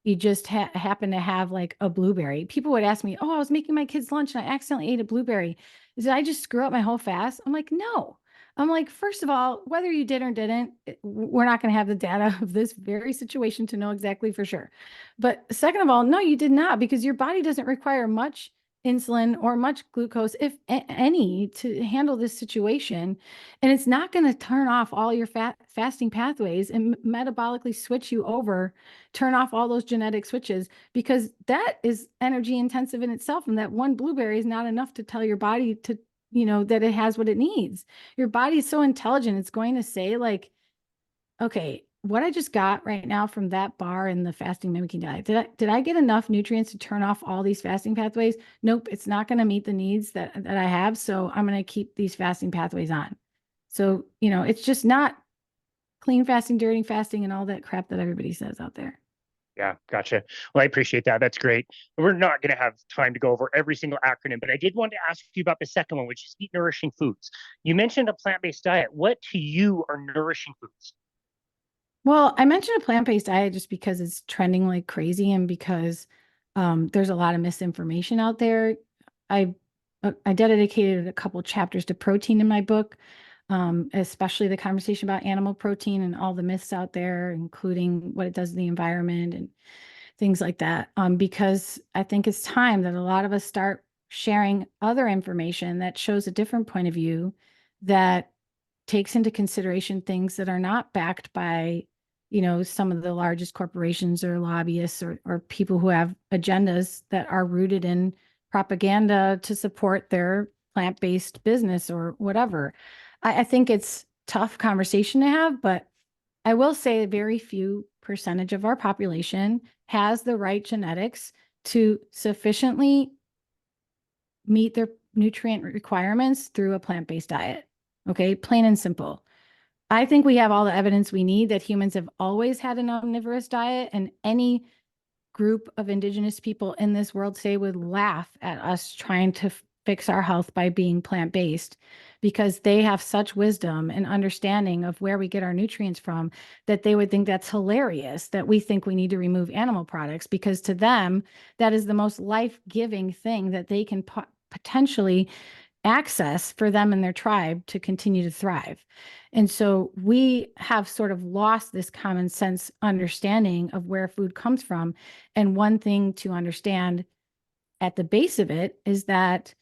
you just happen to have like a blueberry, people would ask me, "Oh, I was making my kids lunch and I accidentally ate a blueberry. Did I just screw up my whole fast?" I'm like, no. I'm like, first of all, whether you did or didn't, we're not going to have the data of this very situation to know exactly for sure. But second of all, no, you did not, because your body doesn't require much insulin or much glucose, if any, to handle this situation. And it's not going to turn off all your fasting pathways and metabolically switch you over, turn off all those genetic switches, because that is energy intensive in itself. And that one blueberry is not enough to tell your body to, that it has what it needs. Your body is so intelligent. It's going to say, like, okay, what I just got right now from that bar in the fasting mimicking diet, did I get enough nutrients to turn off all these fasting pathways? Nope, it's not going to meet the needs that I have. So I'm going to keep these fasting pathways on. So, it's just not clean fasting, dirty fasting, and all that crap that everybody says out there. Yeah, gotcha. Well, I appreciate that. That's great. We're not going to have time to go over every single acronym, but I did want to ask you about the second one, which is eat nourishing foods. You mentioned a plant-based diet. What to you are nourishing foods? Well, I mentioned a plant-based diet just because it's trending like crazy and because there's a lot of misinformation out there. I I dedicated a couple chapters to protein in my book, especially the conversation about animal protein and all the myths out there, including what it does to the environment and things like that. Because I think it's time that a lot of us start sharing other information that shows a different point of view, that takes into consideration things that are not backed by, some of the largest corporations or lobbyists or people who have agendas that are rooted in propaganda to support their plant-based business or whatever. I think it's tough conversation to have, but I will say a very few percentage of our population has the right genetics to sufficiently meet their nutrient requirements through a plant-based diet. Okay, plain and simple. I think we have all the evidence we need that humans have always had an omnivorous diet, and any group of indigenous people in this world today would laugh at us trying to fix our health by being plant-based, because they have such wisdom and understanding of where we get our nutrients from that they would think that's hilarious that we think we need to remove animal products, because to them that is the most life-giving thing that they can potentially access for them and their tribe to continue to thrive. And so we have sort of lost this common sense understanding of where food comes from. And one thing to understand at the base of it is that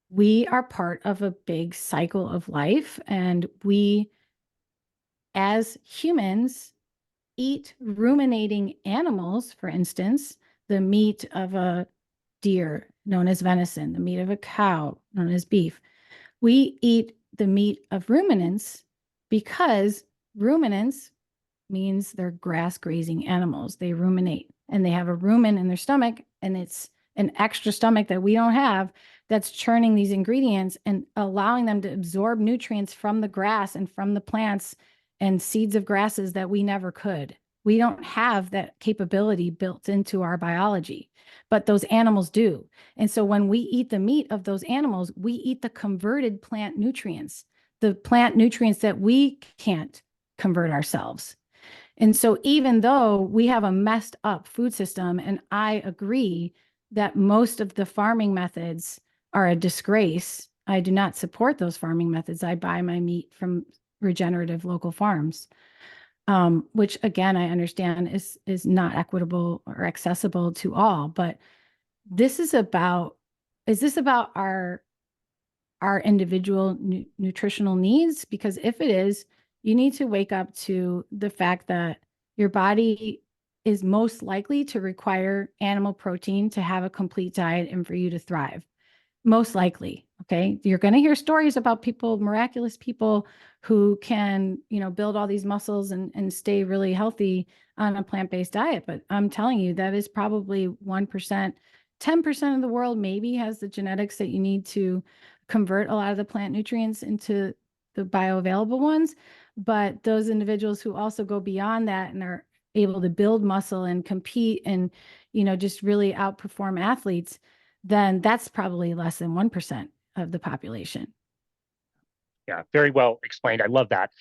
we are part of a big cycle of life. And we, as humans, eat ruminating animals, for instance, the meat of a deer, known as venison, the meat of a cow, known as beef. We eat the meat of ruminants because ruminants means they're grass grazing animals. They ruminate and they have a rumen in their stomach, and it's an extra stomach that we don't have that's churning these ingredients and allowing them to absorb nutrients from the grass and from the plants and seeds of grasses that we never could. We don't have that capability built into our biology, but those animals do. And so when we eat the meat of those animals, we eat the converted plant nutrients, the plant nutrients that we can't convert ourselves. And so even though we have a messed up food system, and I agree that most of the farming methods are a disgrace, I do not support those farming methods. I buy my meat from regenerative local farms, which again, I understand is not equitable or accessible to all. But this is about, is this about our individual nutritional needs? Because if it is, you need to wake up to the fact that your body is most likely to require animal protein to have a complete diet and for you to thrive. Most likely. Okay. You're going to hear stories about people, miraculous people who can, build all these muscles and stay really healthy on a plant-based diet. But I'm telling you, that is probably 1%, 10% of the world maybe has the genetics that you need to convert a lot of the plant nutrients into the bioavailable ones. But those individuals who also go beyond that and are able to build muscle and compete and, just really outperform athletes, then that's probably less than 1% of the population. Yeah, very well explained. I love that.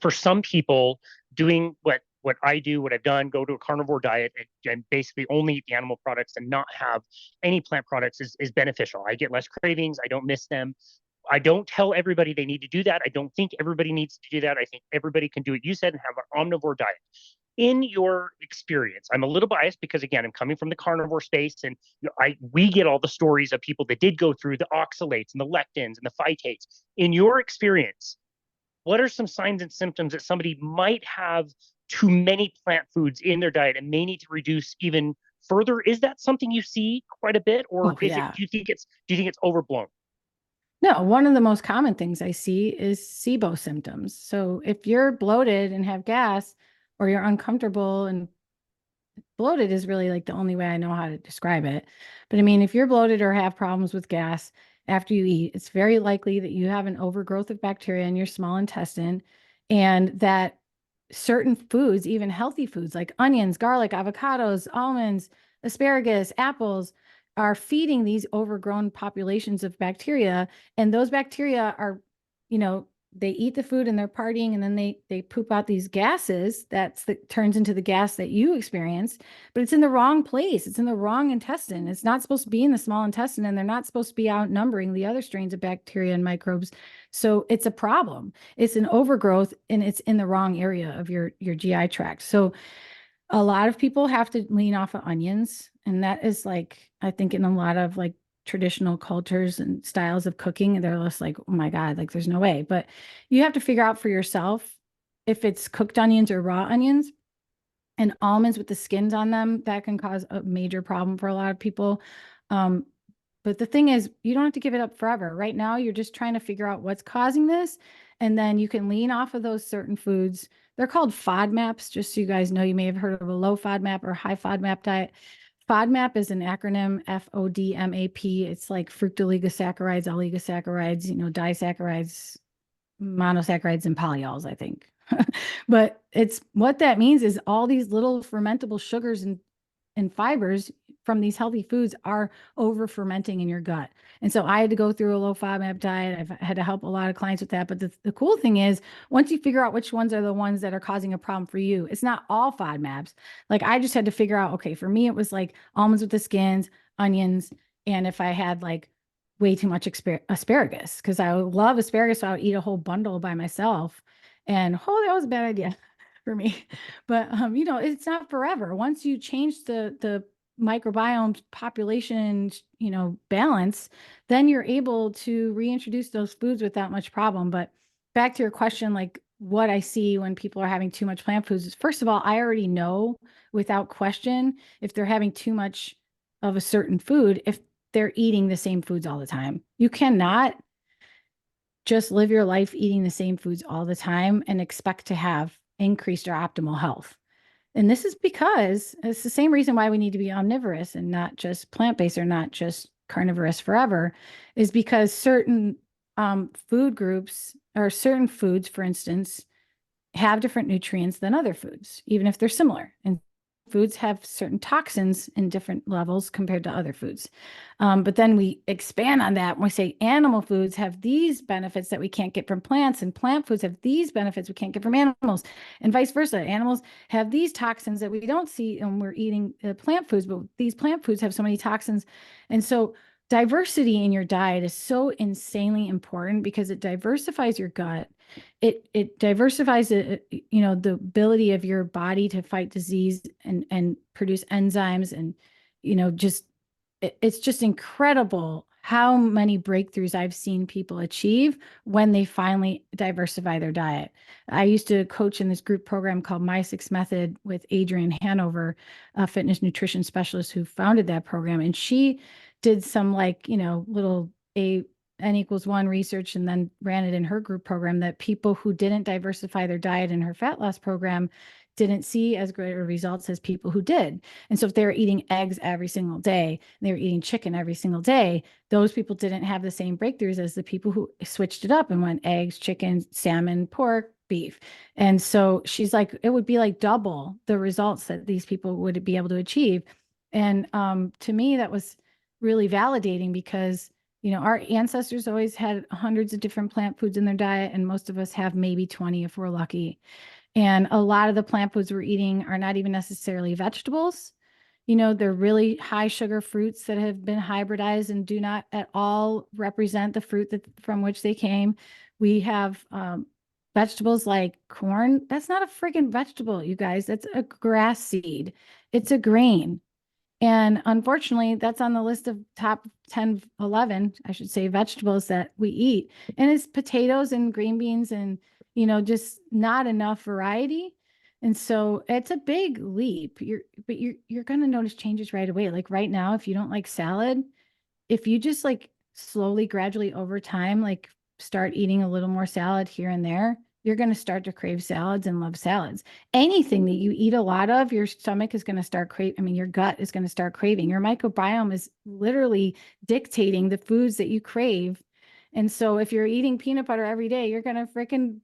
For some people, doing what I do, what I've done, go to a carnivore diet and basically only eat the animal products and not have any plant products is beneficial. I get less cravings. I don't miss them. I don't tell everybody they need to do that. I don't think everybody needs to do that. I think everybody can do what you said and have an omnivore diet. In your experience, I'm a little biased because again, I'm coming from the carnivore space, and we get all the stories of people that did go through the oxalates and the lectins and the phytates. In your experience, what are some signs and symptoms that somebody might have too many plant foods in their diet and may need to reduce even further? Is that something you see quite a bit, or is it? Do you think it's overblown? No, one of the most common things I see is SIBO symptoms. So if you're bloated and have gas, or you're uncomfortable, and bloated is really like the only way I know how to describe it. But I mean, if you're bloated or have problems with gas after you eat, it's very likely that you have an overgrowth of bacteria in your small intestine, and that certain foods, even healthy foods like onions, garlic, avocados, almonds, asparagus, apples, are feeding these overgrown populations of bacteria. And those bacteria are, they eat the food and they're partying, and then they poop out these gases that turns into the gas that you experience, but it's in the wrong place. It's in the wrong intestine. It's not supposed to be in the small intestine, and they're not supposed to be outnumbering the other strains of bacteria and microbes. So it's a problem. It's an overgrowth, and it's in the wrong area of your GI tract. So a lot of people have to lean off of onions, and that is like, I think in a lot of like traditional cultures and styles of cooking, they're just like, oh my God, like there's no way. But you have to figure out for yourself if it's cooked onions or raw onions. And almonds with the skins on them, that can cause a major problem for a lot of people. But the thing is, you don't have to give it up forever. Right now, you're just trying to figure out what's causing this. And then you can lean off of those certain foods. They're called FODMAPs, just so you guys know. You may have heard of a low FODMAP or high FODMAP diet. FODMAP is an acronym, FODMAP. It's like fructooligosaccharides, oligosaccharides, disaccharides, monosaccharides, and polyols, I think. But it's what that means is all these little fermentable sugars and fibers from these healthy foods are over fermenting in your gut. And so I had to go through a low FODMAP diet. I've had to help a lot of clients with that. But the cool thing is, once you figure out which ones are the ones that are causing a problem for you, it's not all FODMAPs. Like I just had to figure out, okay, for me, it was like almonds with the skins, onions, and if I had like way too much asparagus, because I love asparagus, so I would eat a whole bundle by myself. And oh, that was a bad idea for me. But it's not forever. Once you change the microbiome population, balance, then you're able to reintroduce those foods without much problem. But back to your question, like what I see when people are having too much plant foods is, first of all, I already know without question if they're having too much of a certain food, if they're eating the same foods all the time. You cannot just live your life eating the same foods all the time and expect to have increased or optimal health. And this is because it's the same reason why we need to be omnivorous and not just plant-based or not just carnivorous forever, is because certain food groups or certain foods, for instance, have different nutrients than other foods, even if they're similar. And foods have certain toxins in different levels compared to other foods. But then we expand on that when we say animal foods have these benefits that we can't get from plants, and plant foods have these benefits we can't get from animals, and vice versa. Animals have these toxins that we don't see when we're eating plant foods, but these plant foods have so many toxins. And so diversity in your diet is so insanely important because it diversifies your gut. It diversifies the ability of your body to fight disease and produce enzymes, and just it's just incredible how many breakthroughs I've seen people achieve when they finally diversify their diet. I used to coach in this group program called My Six Method with Adrienne Hanover, a fitness nutrition specialist who founded that program. And she did some little N=1 research and then ran it in her group program that people who didn't diversify their diet in her fat loss program didn't see as great results as people who did. And so if they were eating eggs every single day, and they were eating chicken every single day, those people didn't have the same breakthroughs as the people who switched it up and went eggs, chicken, salmon, pork, beef. And so she's like, it would be like double the results that these people would be able to achieve. And to me, that was really validating because our ancestors always had hundreds of different plant foods in their diet, and most of us have maybe 20 if we're lucky. And a lot of the plant foods we're eating are not even necessarily vegetables. They're really high sugar fruits that have been hybridized and do not at all represent the fruit from which they came. We have vegetables like corn. That's not a friggin' vegetable, you guys. That's a grass seed. It's a grain. And unfortunately, that's on the list of top 10, 11, I should say, vegetables that we eat. And it's potatoes and green beans and, just not enough variety. And so it's a big leap. You're going to notice changes right away. Like right now, if you don't like salad, if you just like slowly, gradually over time, like start eating a little more salad here and there, you're going to start to crave salads and love salads. Anything that you eat a lot of, your stomach is going to start craving. I mean, your gut is going to start craving. Your microbiome is literally dictating the foods that you crave. And so if you're eating peanut butter every day, you're going to freaking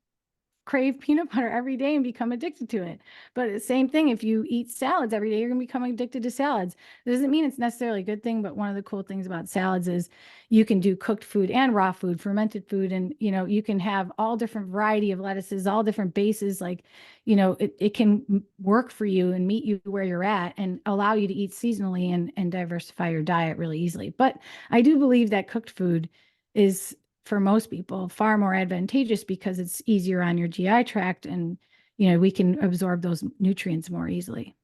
crave peanut butter every day and become addicted to it. But the same thing, if you eat salads every day, you're going to become addicted to salads. It doesn't mean it's necessarily a good thing, but one of the cool things about salads is you can do cooked food and raw food, fermented food, and you can have all different variety of lettuces, all different bases. Like, it can work for you and meet you where you're at and allow you to eat seasonally and diversify your diet really easily. But I do believe that cooked food is, for most people, far more advantageous because it's easier on your GI tract, and we can absorb those nutrients more easily.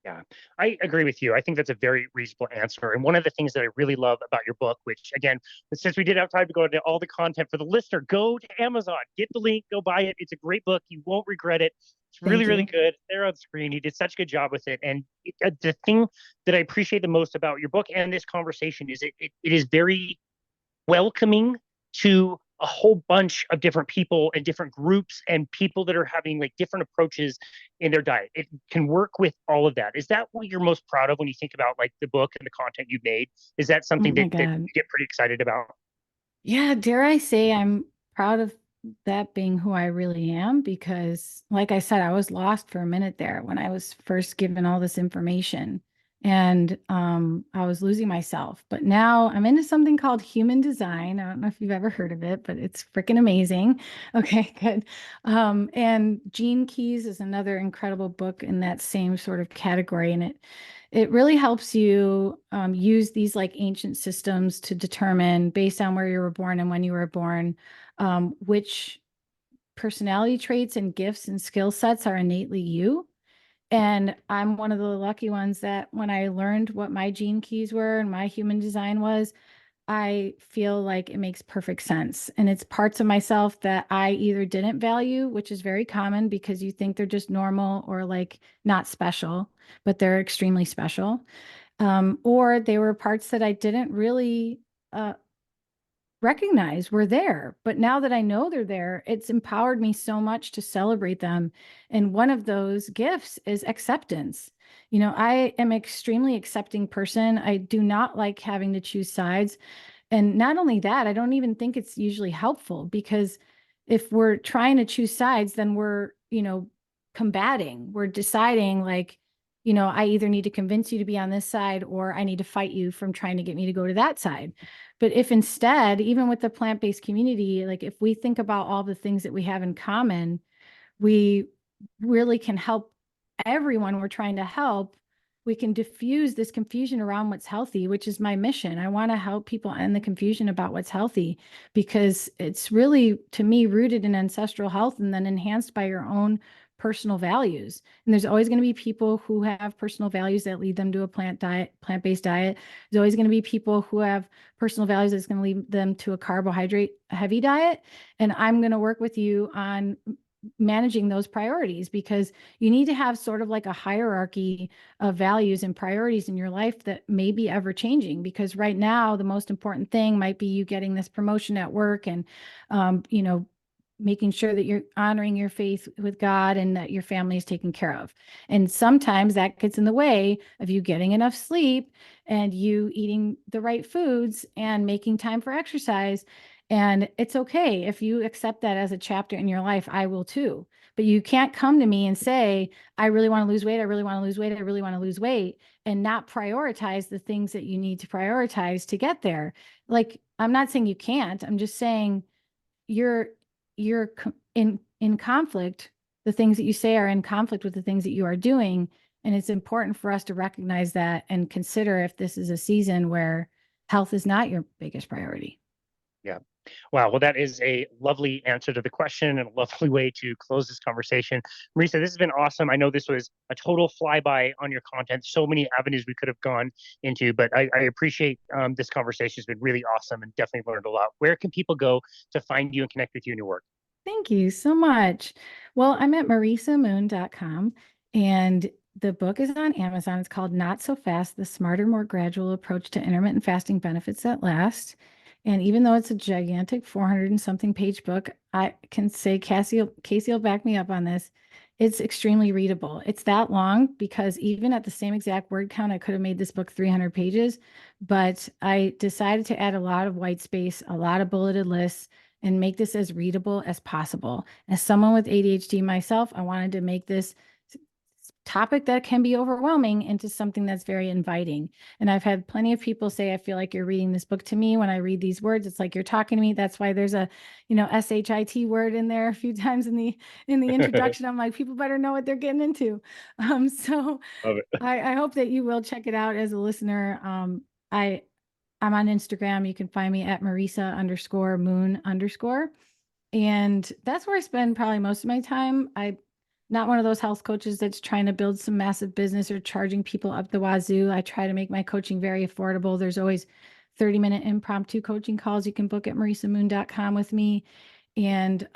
Yeah, I agree with you. I think that's a very reasonable answer. And one of the things that I really love about your book, which again, since we didn't have time to go into all the content for the listener, go to Amazon, get the link, go buy it. It's a great book. You won't regret it. It's really, Thank really you. good. There on screen. You did such a good job with it. And the thing that I appreciate the most about your book and this conversation is it is very welcoming to a whole bunch of different people and different groups and people that are having like different approaches in their diet. It can work with all of that. Is that what you're most proud of when you think about like the book and the content you've made? Is that Oh something my that God. you get pretty excited about? Yeah, dare I say I'm proud of that being who I really am because, like I said, I was lost for a minute there when I was first given all this information, and I was losing myself. But now I'm into something called human design. I don't know if you've ever heard of it, but it's freaking amazing. Okay, good. And Gene Keys is another incredible book in that same sort of category, and it really helps you use these like ancient systems to determine, based on where you were born and when you were born, which personality traits and gifts and skill sets are innately you. And I'm one of the lucky ones that when I learned what my gene keys were and my human design was, I feel like it makes perfect sense. And it's parts of myself that I either didn't value, which is very common because you think they're just normal or like not special, but they're extremely special. Or they were parts that I didn't really recognize were there. But now that I know they're there, it's empowered me so much to celebrate them. And one of those gifts is acceptance. I am an extremely accepting person. I do not like having to choose sides. And not only that, I don't even think it's usually helpful, because if we're trying to choose sides, then we're, combating. We're deciding like, I either need to convince you to be on this side, or I need to fight you from trying to get me to go to that side. But if instead, even with the plant-based community, like if we think about all the things that we have in common, we really can help everyone we're trying to help. We can diffuse this confusion around what's healthy, which is my mission. I want to help people end the confusion about what's healthy, because it's really, to me, rooted in ancestral health and then enhanced by your own personal values. And there's always going to be people who have personal values that lead them to a plant-based diet. There's always going to be people who have personal values that's going to lead them to a carbohydrate heavy diet. And I'm going to work with you on managing those priorities, because you need to have sort of like a hierarchy of values and priorities in your life that may be ever changing. Because right now, the most important thing might be you getting this promotion at work, and, making sure that you're honoring your faith with God and that your family is taken care of. And sometimes that gets in the way of you getting enough sleep and you eating the right foods and making time for exercise. And it's okay if you accept that as a chapter in your life. I will too. But you can't come to me and say, I really want to lose weight. I really want to lose weight. I really want to lose weight, and not prioritize the things that you need to prioritize to get there. Like, I'm not saying you can't. I'm just saying you're in conflict. The things that you say are in conflict with the things that you are doing. And it's important for us to recognize that and consider if this is a season where health is not your biggest priority. Yeah. Wow. Well, that is a lovely answer to the question and a lovely way to close this conversation. Marisa, this has been awesome. I know this was a total flyby on your content. So many avenues we could have gone into, but I appreciate this conversation. It's been really awesome and definitely learned a lot. Where can people go to find you and connect with you and your work? Thank you so much. Well, I'm at marisamoon.com, and the book is on Amazon. It's called Not So Fast: The Smarter, More Gradual Approach to Intermittent Fasting Benefits That Last. And even though it's a gigantic 400 and something page book, I can say Casey will back me up on this. It's extremely readable. It's that long because even at the same exact word count, I could have made this book 300 pages, but I decided to add a lot of white space, a lot of bulleted lists, and make this as readable as possible. As someone with ADHD myself, I wanted to make this topic that can be overwhelming into something that's very inviting. And I've had plenty of people say, I feel like you're reading this book to me when I read these words. It's like you're talking to me. That's why there's a, SHIT word in there a few times in the introduction. I'm like, people better know what they're getting into. So Love it. I hope that you will check it out as a listener. I'm on Instagram. You can find me at Marisa_Moon_. And that's where I spend probably most of my time. I'm not one of those health coaches that's trying to build some massive business or charging people up the wazoo. I try to make my coaching very affordable. There's always 30-minute impromptu coaching calls you can book at marisamoon.com with me. And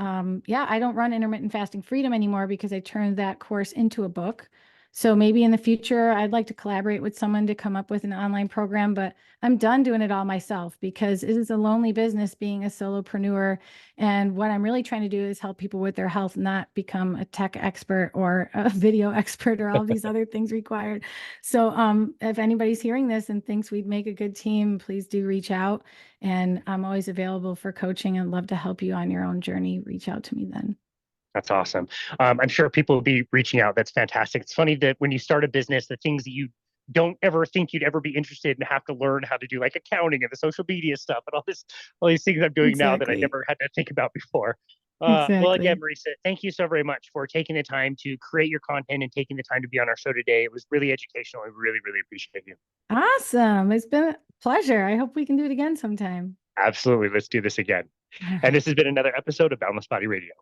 yeah, I don't run Intermittent Fasting Freedom anymore because I turned that course into a book. So maybe in the future, I'd like to collaborate with someone to come up with an online program, but I'm done doing it all myself because it is a lonely business being a solopreneur. And what I'm really trying to do is help people with their health, not become a tech expert or a video expert or all these other things required. So if anybody's hearing this and thinks we'd make a good team, please do reach out. And I'm always available for coaching and love to help you on your own journey. Reach out to me then. That's awesome. I'm sure people will be reaching out. That's fantastic. It's funny that when you start a business, the things that you don't ever think you'd ever be interested in have to learn how to do, like accounting and the social media stuff and all these things I'm doing now that I Exactly. never had to think about before. Well, again, Exactly. Marisa, thank you so very much for taking the time to create your content and taking the time to be on our show today. It was really educational. I really, really appreciate you. Awesome. It's been a pleasure. I hope we can do it again sometime. Absolutely. Let's do this again. All And this right. has been another episode of Boundless Body Radio.